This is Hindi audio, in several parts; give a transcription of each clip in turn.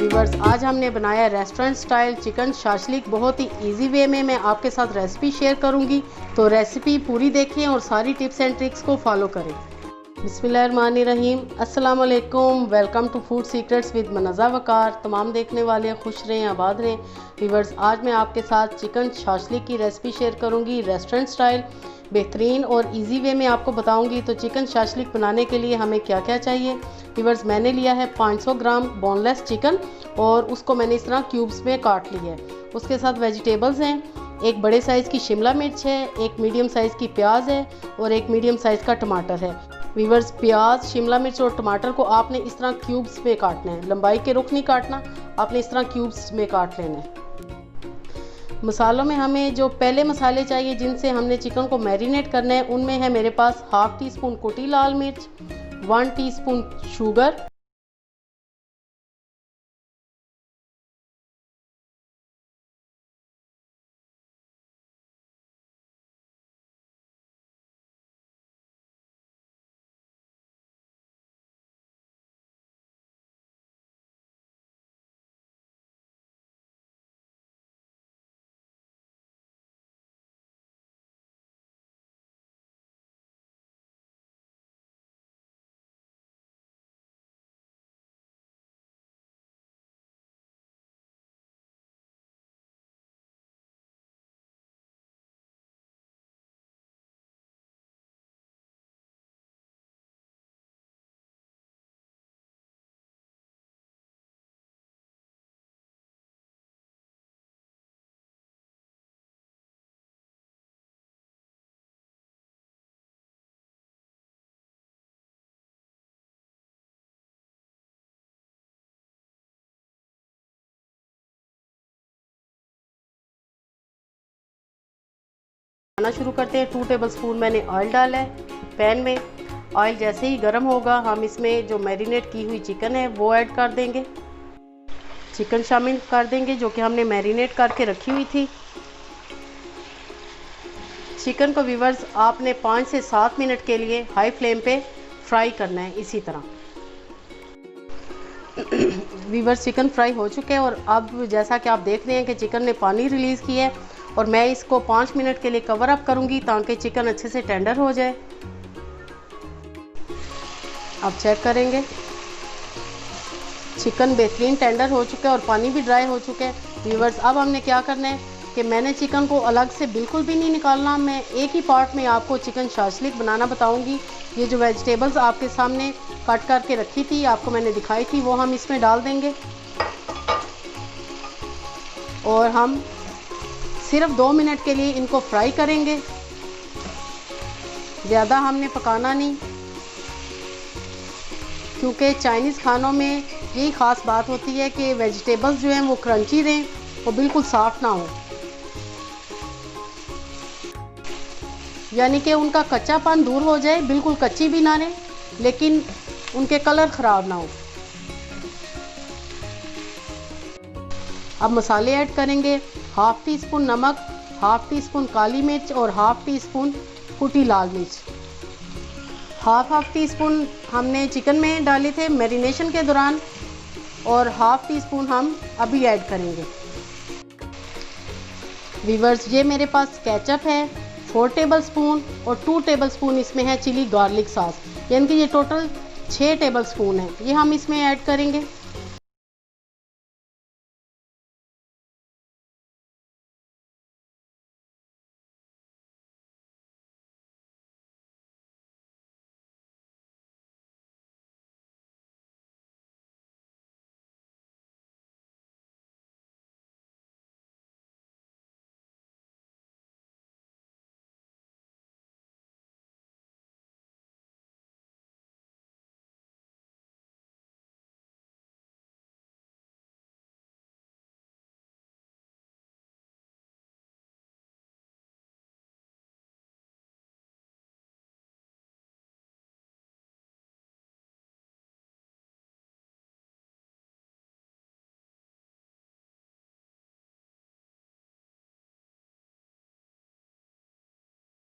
व्यूवर्स, आज हमने बनाया रेस्टोरेंट स्टाइल चिकन शाशलिक। बहुत ही इजी वे में मैं आपके साथ रेसिपी शेयर करूंगी, तो रेसिपी पूरी देखें और सारी टिप्स एंड ट्रिक्स को फॉलो करें। बिस्मिल्लाहिर्रहमानिर्रहीम। अस्सलाम वालेकुम। Welcome to food secrets with Manza Waqar. तमाम देखने वाले खुश रहें, आबाद रहें। व्यूवर्स, आज मैं आपके साथ चिकन शाशलिक की रेसिपी शेयर करूंगी रेस्टोरेंट स्टाइल, बेहतरीन और इजी वे में आपको बताऊंगी। तो चिकन शाशलिक बनाने के लिए हमें क्या क्या चाहिए। व्यूवर्स, मैंने लिया है 500 ग्राम बोनलेस चिकन और उसको मैंने इस तरह क्यूब्स में काट लिया है। उसके साथ वेजिटेबल्स हैं, एक बड़े साइज़ की शिमला मिर्च है, एक मीडियम साइज़ की प्याज है और एक मीडियम साइज़ का टमाटर है। व्यूवर्स, प्याज, शिमला मिर्च और टमाटर को आपने इस तरह क्यूब्स में काटना है, लंबाई के रुख नहीं काटना, आपने इस तरह क्यूब्स में काट लेना है। मसालों में हमें जो पहले मसाले चाहिए जिनसे हमने चिकन को मैरिनेट करना है, उनमें है मेरे पास हाफ़ टी स्पून कुटी लाल मिर्च, 1 टीस्पून शुगर, बनाना शुरू करते हैं। 2 टेबलस्पून मैंने ऑयल डाला है पैन में। ऑयल जैसे ही गर्म होगा, हम इसमें जो मैरिनेट की हुई चिकन है वो ऐड कर देंगे। चिकन शामिल कर देंगे जो कि हमने मैरिनेट करके रखी हुई थी। चिकन को व्यूवर्स आपने 5 से 7 मिनट के लिए हाई फ्लेम पे फ्राई करना है इसी तरह। व्यूवर्स, चिकन फ्राई हो चुके हैं और अब जैसा कि आप देख रहे हैं कि चिकन ने पानी रिलीज़ किया है और मैं इसको 5 मिनट के लिए कवर अप करूंगी ताकि चिकन अच्छे से टेंडर हो जाए। अब चेक करेंगे, चिकन बेहतरीन टेंडर हो चुका है और पानी भी ड्राई हो चुका है। व्यूवर्स, अब हमने क्या करना है कि मैंने चिकन को अलग से बिल्कुल भी नहीं निकालना, मैं एक ही पार्ट में आपको चिकन शाशलिक बनाना बताऊंगी। ये जो वेजिटेबल्स आपके सामने कट करके रखी थी, आपको मैंने दिखाई थी, वो हम इसमें डाल देंगे और हम सिर्फ 2 मिनट के लिए इनको फ्राई करेंगे। ज़्यादा हमने पकाना नहीं, क्योंकि चाइनीज़ खानों में यही ख़ास बात होती है कि वेजिटेबल्स जो हैं वो क्रंची रहें, वो बिल्कुल सॉफ्ट ना हो, यानी कि उनका कच्चापन दूर हो जाए, बिल्कुल कच्ची भी ना रहे लेकिन उनके कलर ख़राब ना हो। अब मसाले ऐड करेंगे। हाफ़ टी स्पून नमक, हाफ़ टी स्पून काली मिर्च और हाफ़ टी स्पून कुटी लाल मिर्च। हाफ़ टी स्पून हमने चिकन में डाले थे मैरिनेशन के दौरान और हाफ़ टी स्पून हम अभी ऐड करेंगे। व्यूवर्स, ये मेरे पास केचप है 4 टेबलस्पून और 2 टेबलस्पून इसमें है चिली गार्लिक सॉस, यानी कि ये टोटल 6 टेबलस्पून है, ये हम इसमें ऐड करेंगे।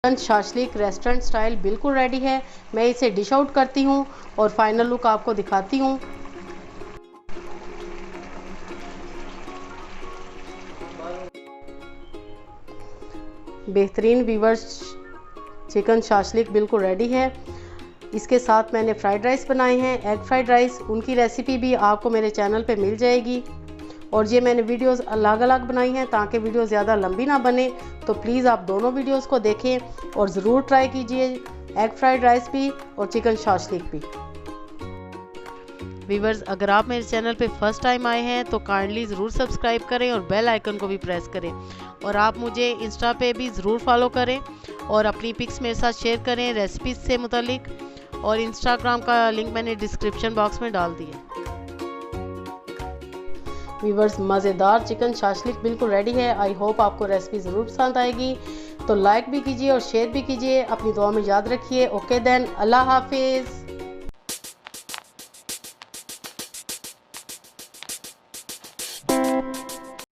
चिकन शाशलिक रेस्टोरेंट स्टाइल बिल्कुल रेडी है। मैं इसे डिश आउट करती हूँ और फाइनल लुक आपको दिखाती हूँ। बेहतरीन वीवर्स चिकन शाशलिक बिल्कुल रेडी है। इसके साथ मैंने फ़्राइड राइस बनाए हैं, एग फ्राइड राइस। उनकी रेसिपी भी आपको मेरे चैनल पे मिल जाएगी। और ये मैंने वीडियोस अलग अलग बनाई हैं ताकि वीडियो ज़्यादा लंबी ना बने, तो प्लीज़ आप दोनों वीडियोस को देखें और ज़रूर ट्राई कीजिए, एग फ्राइड राइस भी और चिकन शाशलिक भी। व्यूअर्स, अगर आप मेरे चैनल पे फर्स्ट टाइम आए हैं तो काइंडली ज़रूर सब्सक्राइब करें और बेल आइकन को भी प्रेस करें। और आप मुझे इंस्टा पे भी ज़रूर फॉलो करें और अपनी पिक्स मेरे साथ शेयर करें रेसिपीज़ से मुतालिक। और इंस्टाग्राम का लिंक मैंने डिस्क्रिप्शन बॉक्स में डाल दिया। व्यूअर्स, मज़ेदार चिकन शाशलिक बिल्कुल रेडी है। आई होप आपको रेसिपी ज़रूर पसंद आएगी, तो लाइक भी कीजिए और शेयर भी कीजिए। अपनी दुआ में याद रखिए। ओके देन, अल्लाह हाफिज़।